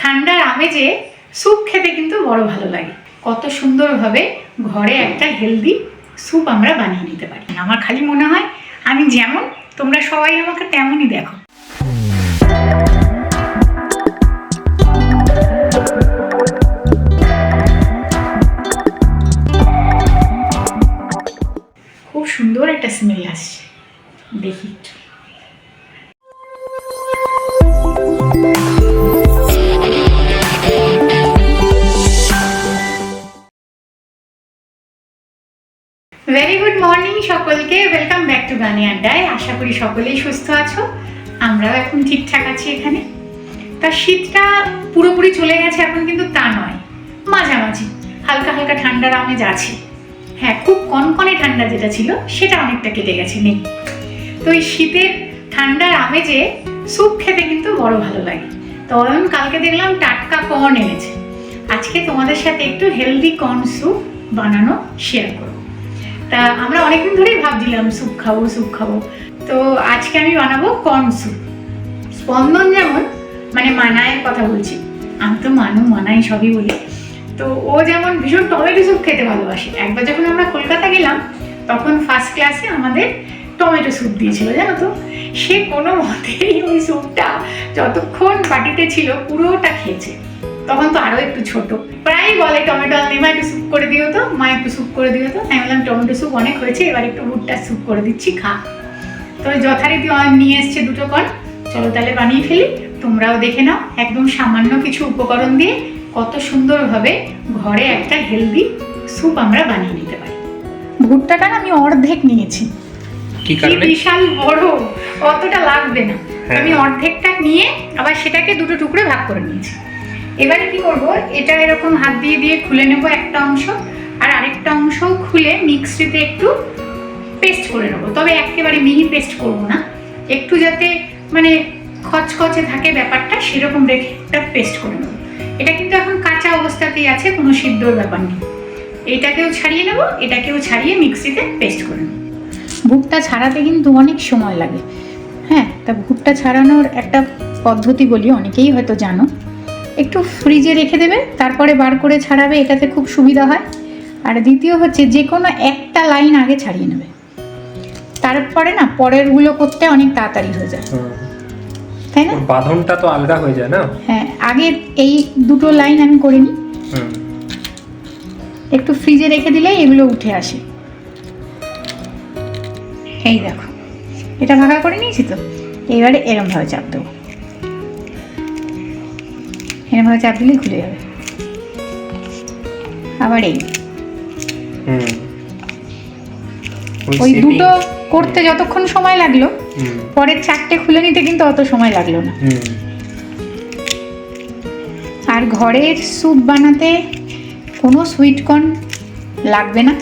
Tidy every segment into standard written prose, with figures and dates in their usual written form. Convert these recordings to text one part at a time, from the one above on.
ঠান্ডার আমেজে স্যুপ খেতে কিন্তু বড় ভালো লাগে। কত সুন্দরভাবে ঘরে একটা হেলদি স্যুপ আমরা বানিয়ে নিতে পারি। আমার খালি মনে হয় আমি যেমন, তোমরা সবাই আমাকে তেমনই দেখো। খুব সুন্দর একটা স্মেল আসছে, দেখি একটু। ভেরি গুড মর্নিং সকলকে, ওয়েলকাম ব্যাক টু গানি আড্ডায়। আশা করি সকলেই সুস্থ আছো, আমরাও এখন ঠিকঠাক আছি এখানে। তা শীতটা পুরোপুরি চলে গেছে এখন, কিন্তু তা নয়, মাঝামাঝি হালকা হালকা ঠান্ডার আমেজ আছে। হ্যাঁ, খুব কনকনে ঠান্ডা যেটা ছিল সেটা অনেকটা কেটে গেছে, নেই। তো এই শীতের ঠান্ডার আমেজে স্যুপ খেতে কিন্তু বড় ভালো লাগে। তো কালকে দেখলাম টাটকা কর্ন এনেছে, আজকে তোমাদের সাথে একটু হেলদি কর্ন স্যুপ বানানো শেয়ার করবো। তা আমরা অনেকদিন ধরেই ভাবছিলাম স্যুপ খাবো। তো আজকে আমি বানাবো কর্ন স্যুপ। স্পন্দন যেমন মানায়ের কথা বলছি, আমি তো মানাই সবই বলি। তো ও যেমন ভীষণ টমেটো স্যুপ খেতে ভালোবাসে। একবার যখন আমরা কলকাতা গেলাম তখন ফার্স্ট ক্লাসে আমাদের টমেটো স্যুপ দিয়েছিল, জানো তো। সে কোনো মতেই ওই স্যুপটা যতক্ষণ বাটিতে ছিল পুরোটা খেয়েছে। তখন তো আরো একটু ছোট, প্রায় বলে টমেটো আনলে মা একটু স্যুপ করে দিও তো, মা একটু স্যুপ করে দিও তো। আমি বললাম টমেটো স্যুপ অনেক হয়েছে, এবার একটু ভুট্টার স্যুপ করে দিচ্ছি, খা। তো যথারীতি নিয়ে এসছে দুটো কর্ন, চলো তাহলে বানিয়ে ফেলি। তোমরাও দেখে নাও, একদম সামান্য কিছু উপকরণ দিয়ে কত সুন্দরভাবে ঘরে একটা হেলদি স্যুপ আমরা বানিয়ে নিতে পারি। ভুট্টাটা আমি অর্ধেক নিয়েছি, বিশাল বড়, অতটা লাগবে না। আমি অর্ধেকটা নিয়ে আবার সেটাকে দুটো টুকরো ভাগ করে নিয়েছি। এবারে কি করব, এটা এরকম হাত দিয়ে খুলে নেব একটা অংশ, আর আরেকটা অংশ খুলে মিক্সিতে একটু পেস্ট করে নেব। তবে একেবারে মিহি পেস্ট করব না, একটু যাতে খচখচে থাকে ব্যাপারটা, সেরকম রেখে একটা পেস্ট করে নেব। এটা কিন্তু এখন কাঁচা অবস্থাতেই আছে, কোনো সিদ্ধর ব্যাপার নেই। এটাকেও ছাড়িয়ে নেব, এটাকেও ছাড়িয়ে মিক্সিতে পেস্ট করে নেব। ভুট্টা ছাড়াতে কিন্তু অনেক সময় লাগে। হ্যাঁ, তা ভুট্টা ছাড়ানোর একটা পদ্ধতি বলি, অনেকেই হয়তো জানো। একটু ফ্রিজে রেখে দেবে, তারপরে বার করে ছাড়াবে, এটাতে খুব সুবিধা হয়। আর দ্বিতীয় হচ্ছে যে কোনো একটা লাইন আগে ছাড়িয়ে নেবে, তারপরে না পরেরগুলো করতে অনেক তাড়াতাড়ি হয়ে যায়, তাই না? বাঁধনটা তো আলগা হয়ে যায় না? হ্যাঁ, আগে এই দুটো লাইন আমি করে নিই, একটু ফ্রিজে রেখে দিলে এগুলো উঠে আসে। এই দেখো, এটা ভাগা করে নিয়েছি। তো এবারে এরমভাবে চাপ দেবো, এরমভাবে চাপ দিলেই খুলে যাবে। আবার এই ওই দুটো করতে যতক্ষণ সময় লাগলো, পরের চারটে খুলে নিতে কিন্তু অত সময় লাগলো না। আর ঘরের স্যুপ বানাতে কোনো সুইট কর্ন লাগবে না,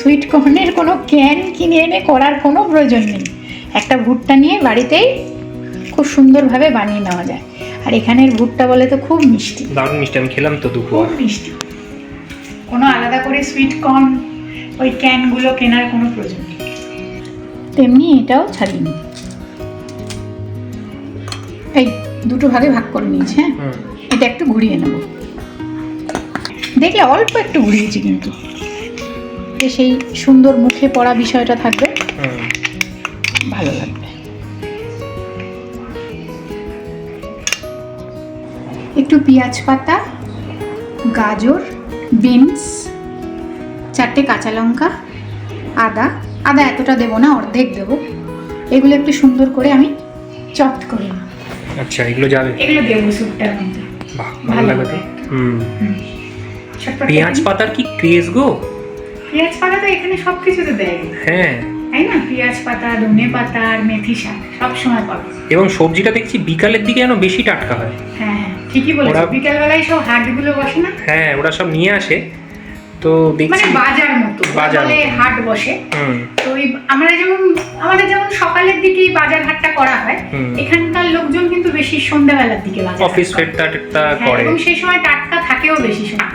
সুইট কর্নের কোনো ক্যান কিনে এনে করার কোনো প্রয়োজন নেই। একটা ভুট্টা নিয়ে বাড়িতেই খুব সুন্দরভাবে বানিয়ে নেওয়া যায়। আর এখানের ভুট্টা বলে তো খুব মিষ্টি, দারুণ মিষ্টি। আমি খেলাম তো দুপুর, খুব মিষ্টি। কোনো আলাদা করে সুইট কর্ন ওই ক্যানগুলো কেনার কোনো প্রয়োজন নেই। তেমনি এটাও ছাড়িয়ে নিই, এই দুটো ভাগে ভাগ করে নিয়েছি। হ্যাঁ, এটা একটু ঘুরিয়ে নেব। দেখলে অল্প একটু ঘুরিয়েছি, কিন্তু সেই সুন্দর মুখে পড়া বিষয়টা থাকবে, ভালো লাগবে। একটু পেঁয়াজ পাতা, গাজর, বিনস, 4টে কাঁচা লঙ্কা, আদা এতটা দেবো না, অর্ধেক দেবো। এগুলো একটু সুন্দর করে আমি চপ করে নেব। আচ্ছা, এগুলো যাবে, এগুলো দেবো স্যুপটার মধ্যে, ভালো লাগবে তো। পেঁয়াজ পাতার কি ক্রেজ গো! পেঁয়াজ পাতা তো এখানে সবকিছুতে দেয়। হ্যাঁ, তাই না? পেঁয়াজ পাতা, ধনে পাতা আর মেথি শাক সব সময় পাবে। এবং সবজিটা দেখছি বিকালের দিকে যেন বেশি টাটকা হয়। হ্যাঁ, ঠিকই বলেছো, বিকাল বেলায় সব হাটগুলো বসে না? হ্যাঁ, ওরা সব নিয়ে আসে, তো দেখছি বাজার মতো, বলে হাট বসে। তো আমাদের যেমন সকালের দিকে বাজার হাটটা করা হয়, এখানকার লোকজন কিন্তু বেশি সন্ধ্যাবেলার দিকে বাজার, অফিস ফেরটা করে, এবং সেই সময় টাটকা থাকেও বেশি সময়।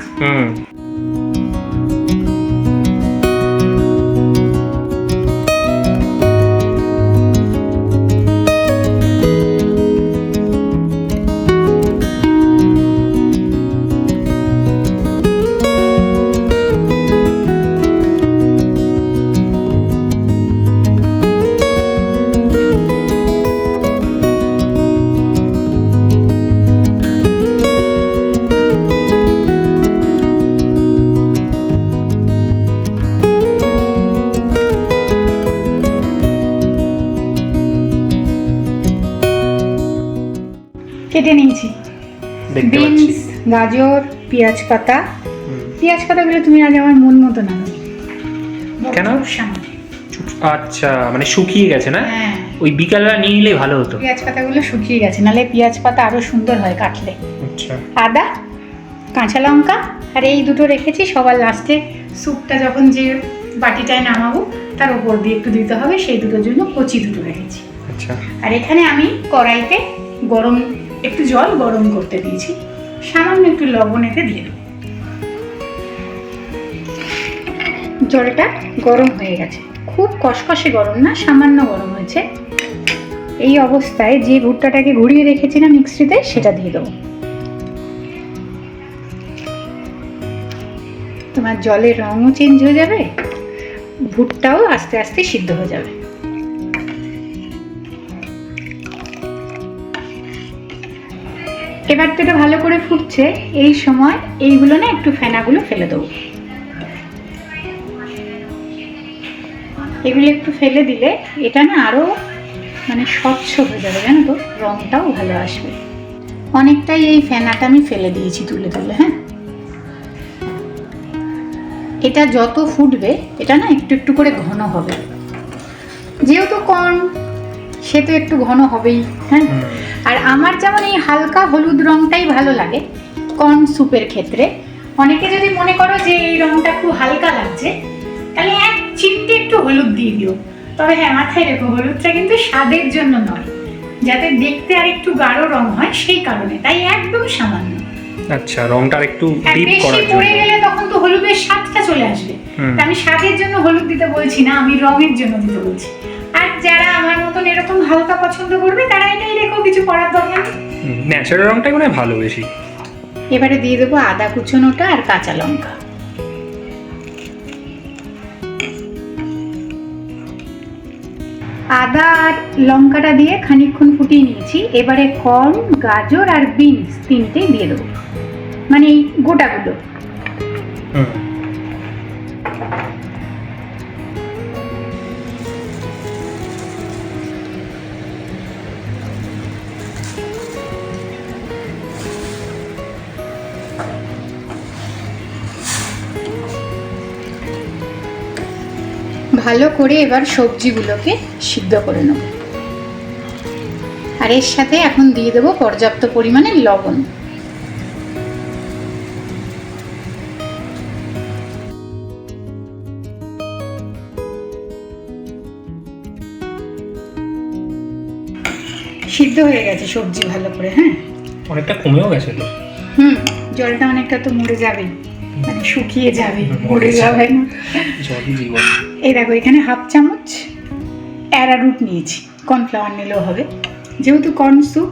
কেটে নিয়েছি দেখতে পাচ্ছি। বিনস, গাজর, পেঁয়াজ পাতা। পেঁয়াজ পাতাগুলো তুমি আজ আমার মন মতো না কেন? সামনে আচ্ছা, মানে শুকিয়ে গেছে না? হ্যাঁ, ওই বিকালবেলা নিয়ে নিলে ভালো হতো। পেঁয়াজ পাতাগুলো শুকিয়ে গেছে, নালে পেঁয়াজ পাতা আরো সুন্দর হয় কাটলে। আচ্ছা, আদা, কাঁচা লঙ্কা আর এই দুটো রেখেছি। সবার লাস্টে স্যুপটা যখন যে বাটিটায় নামাবো তার উপর দিয়ে একটু দিতে হবে, সেই দুটোর জন্য কচি দুটো রেখেছি। আচ্ছা। আর এখানে আমি কড়াইতে গরম একটু জল গরম করতে দিয়েছি, সামান্য একটু লবণ এতে দিয়ে দেবো। জলটা গরম হয়ে গেছে, খুব কষকষে গরম না, সামান্য গরম হয়েছে। এই অবস্থায় যে ভুট্টাটাকে ঘুরিয়ে রেখেছিলাম মিক্সিতে সেটা দিয়ে দেবো। তোমার জলের রঙও চেঞ্জ হয়ে যাবে, ভুট্টাও আস্তে আস্তে সিদ্ধ হয়ে যাবে। এবার তো এটা ভালো করে ফুটছে, এই সময় এইগুলো না একটু ফেনাগুলো ফেলে দেবো। এগুলো একটু ফেলে দিলে এটা না আরো মানে স্বচ্ছ হয়ে যাবে, জানো তো, রংটাও ভালো আসবে। অনেকটাই এই ফেনাটা আমি ফেলে দিয়েছি তুলে তুলে। হ্যাঁ, এটা যত ফুটবে এটা না একটু একটু করে ঘন হবে, যেহেতু কর্ন সে তো একটু ঘন হবেই। হ্যাঁ, আর আমার যেমন এই হালকা হলুদ রংটাই ভালো লাগে কর্ন স্যুপের ক্ষেত্রে। অনেকে যদি মনে করো যে এই রংটা খুব হালকা লাগছে, তাহলে এক চিমটে একটু হলুদ দিয়ে দিও। তবে হ্যাঁ, মাথায় রেখো হলুদটা কিন্তু স্বাদের জন্য নয়, যাতে দেখতে আর একটু গাঢ় রং হয় সেই কারণে, তাই একদম সামান্য। আচ্ছা, রংটা একটু আর ডিপ বেশি করার পড়ে জন্য। গেলে তখন তো হলুদের স্বাদটা চলে আসবে। তা আমি স্বাদের জন্য হলুদ দিতে বলছি না, আমি রঙের জন্য দিতে বলছি। আর যারা আমার মতন এরকম হালকা পছন্দ করবে তারা এটাই রেখো, কিছু করার দরকার নেই। ন্যাচারাল রংটাই মানে ভালো বেশি। এবারে দিয়ে দেবো আদা কুচনোটা আর কাঁচা লঙ্কা। আদা আর লঙ্কাটা দিয়ে খানিকক্ষণ ফুটিয়ে নিয়েছি। এবারে কর্ন, গাজর আর বিনস তিনটেই দিয়ে দেবো, মানে এই গোটাগুলো। ভালো করে এবার সবজিগুলোকে সিদ্ধ করে নেব। আর এর সাথে এখন দিয়ে দেবো পর্যাপ্ত পরিমাণে লবণ। সিদ্ধ হয়ে গেছে সবজি ভালো করে। হ্যাঁ, অনেকটা কমেও গেছে তো। জলটা অনেকটা তো মরে যাবে, মানে শুকিয়ে যাবে, মরে যাবে না। জলই জীবন। এই দেখো, এখানে হাফ চামচ অ্যারারুট নিয়েছি, কর্নফ্লাওয়ার নিলেও হবে। যেহেতু কর্ন স্যুপ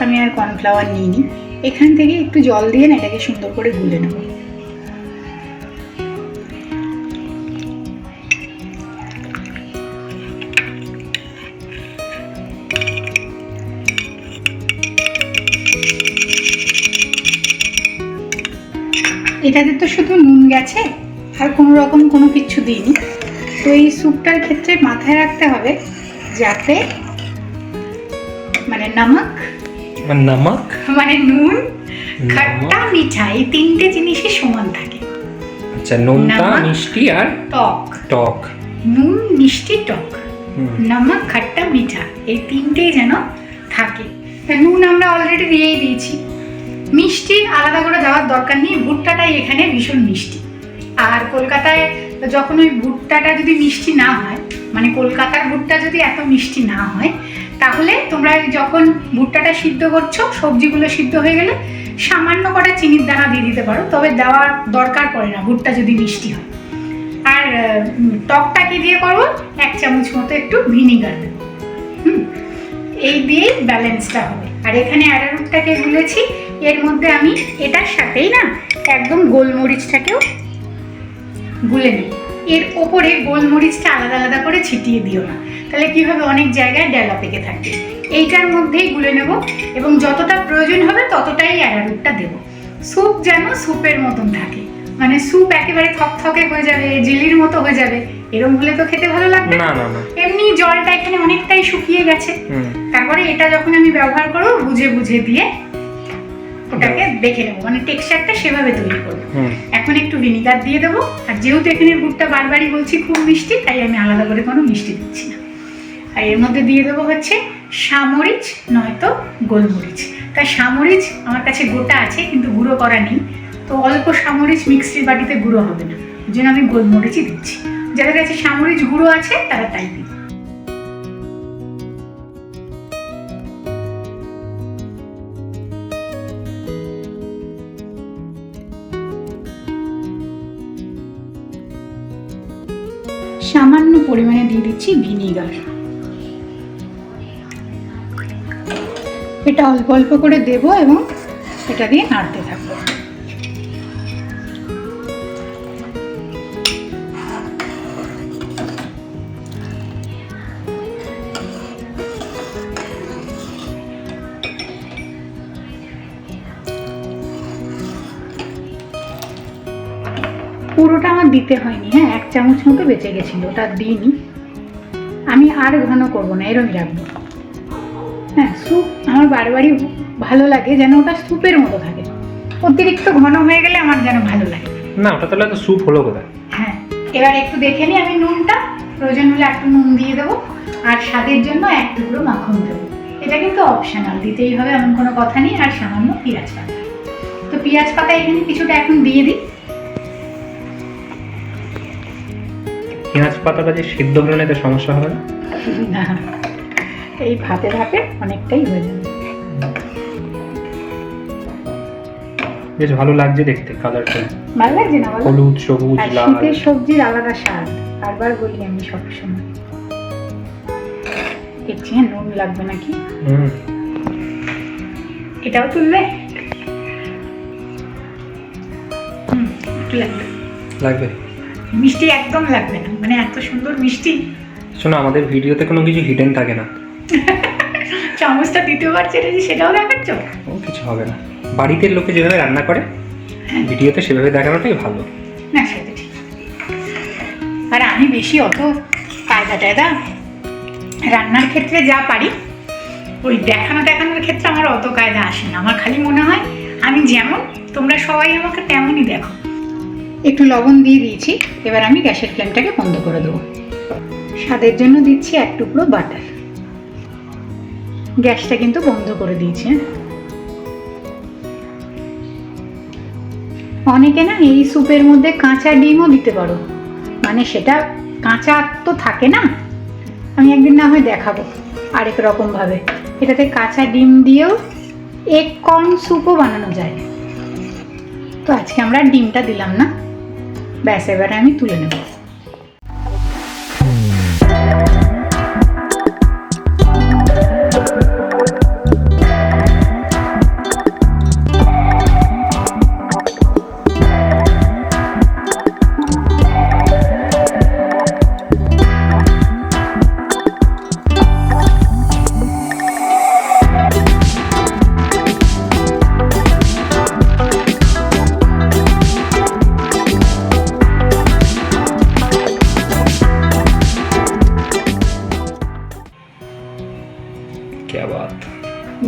আমি আর কর্নফ্লাওয়ার নিইনি। এখান থেকে একটু জল দিয়ে না এটাকে সুন্দর করে গুলে নেব। এটাতে তো শুধু নুন গেছে, আর কোনো রকম কোনো কিছু দিইনি। তো এই স্যুপটার ক্ষেত্রে মাথায় রাখতে হবে যাতে মানে নমক মানে নুন, খট্টা, মিঠা এই তিনটে জিনিসই সমান থাকে। আচ্ছা, নুনটা, মিষ্টি আর টক। নুন, মিষ্টি, টক, নমক, খট্টা, মিঠা এই তিনটেই যেন থাকে। নুন আমরা অলরেডি দিয়েই দিয়েছি, মিষ্টি আলাদা করে দেওয়ার দরকার নেই, ভুট্টাটাই এখানে ভীষণ মিষ্টি। আর কলকাতায় যখন ওই ভুট্টাটা যদি মিষ্টি না হয়, মানে কলকাতার ভুট্টা যদি এত মিষ্টি না হয়, তাহলে তোমরা যখন ভুট্টাটা সিদ্ধ করছো, সবজিগুলো সিদ্ধ হয়ে গেলে সামান্য করে চিনির দানা দিয়ে দিতে পারো, তবে দেওয়ার দরকার পড়ে না ভুট্টা যদি মিষ্টি হয়। আর টকটা কি দিয়ে করবো, 1 চামচ মতো একটু ভিনিগার দেবো। এই দিয়েই ব্যালেন্সটা হবে। আর এখানে অ্যারারুটটাকে গুলেছি, এর মধ্যে আমি এটার সাথেই না একদম গোলমরিচটাকেও গুলে নিই। এর ওপরে গোলমরিচটা আলাদা আলাদা করে ছিটিয়ে দিও না, তাহলে কি হবে, অনেক জায়গায় ডেলা পেকে থাকবে। এইটার মধ্যেই গুলে নেব এবং যতটা প্রয়োজন হবে ততটাই অ্যারারুটটা দেবো। স্যুপ যেন স্যুপের মতন থাকে, মানে স্যুপ একেবারে থকথকে হয়ে যাবে, জেলির মতো হয়ে যাবে, এরকম হলে তো খেতে ভালো লাগবে না না না। এমনি জলটা এখানে অনেকটাই শুকিয়ে গেছে। তারপরে এটা যখন আমি ব্যবহার করবো বুঝে বুঝে দিয়ে ওটাকে দেখে নেবো, মানে টেক্সচারটা সেভাবে তৈরি করবো। এখন একটু ভিনিগার দিয়ে দেবো, আর যেহেতু এখানে গুড়টা বারবারই বলছি খুব মিষ্টি, তাই আমি আলাদা করে কোনো মিষ্টি দিচ্ছি না। আর এর মধ্যে দিয়ে দেবো হচ্ছে সামরিচ নয়তো গোলমরিচ। তাই সামরিচ আমার কাছে গোটা আছে কিন্তু গুঁড়ো করা নেই, তো অল্প সামরিচ মিক্সির বাটিতে গুঁড়ো হবে না, ওই জন্য আমি গোলমরিচই দিচ্ছি। যাদের কাছে সামরিচ গুঁড়ো আছে তারা তাই দিই। সামান্য পরিমাণে দিয়ে দিচ্ছি ভিনিগার। এটা অল্প অল্প করে দেব এবং এটা দিয়ে নাড়তে থাকবো। পুরোটা আমার দিতে হয়নি, হ্যাঁ 1 চামচ মতো বেঁচে গেছিল, ওটা দিইনি। আমি আর ঘন করবো না, এরমই রাখবো। হ্যাঁ স্যুপ আমার বারবারই ভালো লাগে যেন ওটা স্যুপের মতো থাকে, অতিরিক্ত ঘন হয়ে গেলে আমার যেন ভালো লাগে না। ওটা তাহলে তো স্যুপ হলো কোথায়? হ্যাঁ এবার একটু দেখে নিই আমি নুনটা, প্রয়োজন হলে একটু নুন দিয়ে দেবো, আর স্বাদের জন্য 1 টুকরো মাখন দেবো। এটা কিন্তু অপশনাল, দিতেই হবে এমন কোনো কথা নেই। আর সামান্য পেঁয়াজ পাতা, তো পেঁয়াজ পাতা এখানে কিছুটা এখন দিয়ে দিই। পেঁয়াজ পাতাটা যে সিদ্ধ হলে না, এতে সমস্যা হবে না, এই ভাতে ভাতে অনেকটাই হয়ে যাবে। বেশ ভালো লাগছে দেখতে, কালারটা ভালো লাগছে না বলো? হলুদ সবুজ আর লাল। শীতের সবজির আলাদা স্বাদ, বারবার বলি আমি সবসময়। দেখছি নুন লাগবে নাকি, এটাও তুলবে? একটু লাগবে। লাগবে? মিষ্টি একদম লাগবে না, মানে এত সুন্দর মিষ্টি। শোনো, আমাদের ভিডিওতে কোনো কিছু হিডেন থাকে না। চামচটা দ্বিতীয়বার চেটেছি সেটাও দেখাচ্ছ? ও কিছু হবে না, বাড়িতে লোকে যেভাবে রান্না করে ভিডিওতে সেভাবে দেখানোটাই ভালো। না সেটা ঠিক, আর আমি বেশি অত কায়দা টায়দা রান্নার ক্ষেত্রে যা পারি, ওই দেখানোর ক্ষেত্রে আমার অত কায়দা আসে না। আমার খালি মনে হয় আমি যেমন, তোমরা সবাই আমাকে তেমনই দেখো। একটু লবণ দিয়ে দিয়েছি, এবার আমি গ্যাসের ফ্লেমটাকে বন্ধ করে দেবো। স্বাদের জন্য দিচ্ছি 1 টুকরো বাটার। গ্যাসটা কিন্তু বন্ধ করে দিয়েছি। অনেকে না এই স্যুপের মধ্যে কাঁচা ডিমও দিতে পারো, মানে সেটা কাঁচা তো থাকে না, আমি একদিন না হয় দেখাবো আরেক রকম ভাবে। এটাতে কাঁচা ডিম দিয়েও এগ কর্ন স্যুপও বানানো যায়। তো আজকে আমরা ডিমটা দিলাম না, ব্যাস এবারে আমি তুলে নেব।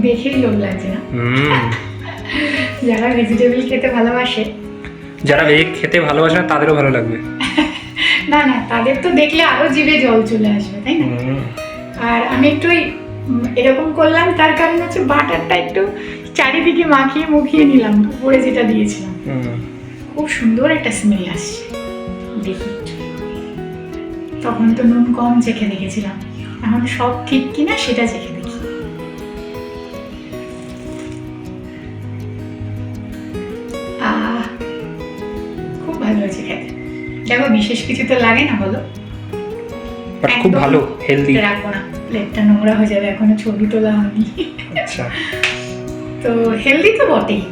দেখেই লোভ লাগছে না? যারা ভেজিটেবল খেতে ভালোবাসে, যারা ভেজ খেতে ভালোবাসে না তাদেরও ভালো লাগবে। না না, তাদের তো দেখলে আরো জিভে জল চলে আসবে, তাই না? আর আমি একটু এরকম করলাম, তার কারণ হচ্ছে বাটারটা একটু চারিদিকে মাখিয়ে মুখিয়ে নিলাম, উপরে যেটা দিয়েছিলাম। খুব সুন্দর একটা স্মেল আসছে, দেখি। তখন তো নুন কম চেখে দেখেছিলাম, এখন সব ঠিক কিনা সেটা চেখে দেখি। খুব ভালো হয়েছে খেতে। দেখো বিশেষ কিছু তো লাগে না বলো, খুব ভালো, হেলদি। রাখবো না, প্লেটটা নোংরা হয়ে যাবে, এখনো ছবি তোলা হয়নি। আচ্ছা, তো হেলদি তো বটেই,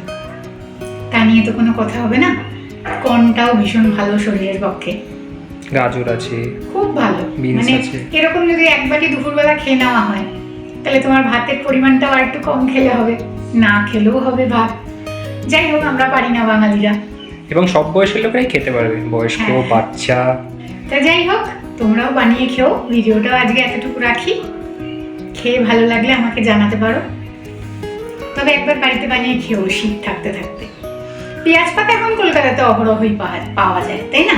তা নিয়ে তো কোনো কথা হবে না। কর্নটাও ভীষণ ভালো শরীরের পক্ষে, গাজর আছে, খুব ভালো। মানে এরকম যদি এক বাটি দুপুরবেলা খেয়ে নেওয়া হয়, তাহলে তোমার ভাতের পরিমাণটাও আর একটু কম খেলে হবে, না খেলেও হবে ভাত। যাই হোক, আমরা পারি না বাঙালিরা, এবং সব বয়সের লোকেরাই খেতে পারবে, বয়স্ক, হ্যাঁ। বাচ্চা। তা যাই হোক, তোমরাও বানিয়ে খেও। ভিডিওটাও আজকে এতটুকু রাখি, খেয়ে ভালো লাগলে আমাকে জানাতে পারো। তবে একবার বাড়িতে বানিয়ে খেও শীত থাকতে থাকতে। পেঁয়াজ পাতা এখন কলকাতাতে অহরহই পাওয়া যায়, তাই না?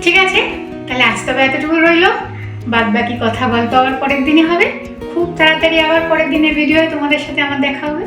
ঠিক আছে, তাহলে আজ তবে এতটুকু রইলো। বাদ বাকি কথা গল্প আবার পরের দিনে হবে। খুব তাড়াতাড়ি আবার পরের দিনের ভিডিওয় তোমাদের সাথে আমার দেখা হবে।